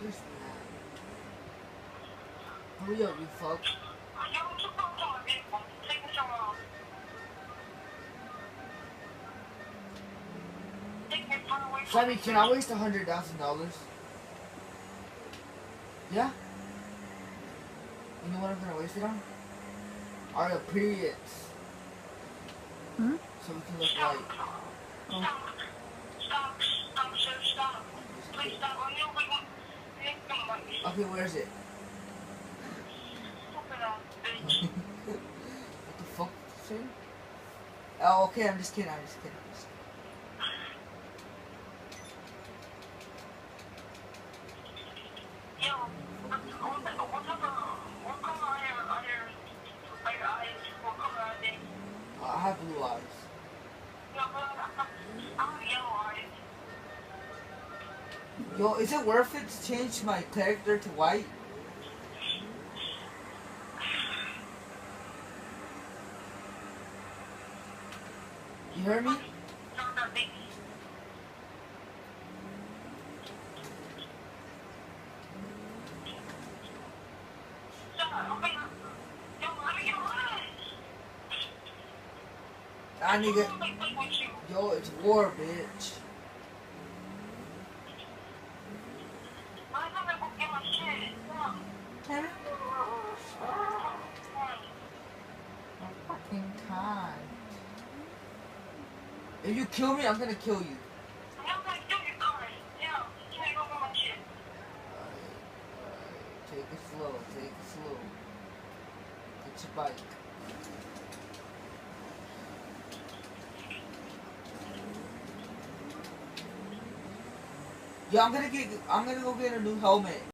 Where's that? Hurry up, you fuck. Sammy, can I waste $100,000? Yeah? You know what I'm gonna waste it on? Are the periods. Hmm? So we can look white. Oh. Okay, where is it? What the fuck? Say? Oh, okay, I'm just kidding, I'm just kidding. I have blue eyes. Yo, is it worth it to change my character to white? You heard me? I nigga. Yo, it's war, bitch. Fucking time. If you kill me, I'm gonna kill you. Take it slow, take it slow. Get your bike. Yo, I'm gonna go get a new helmet.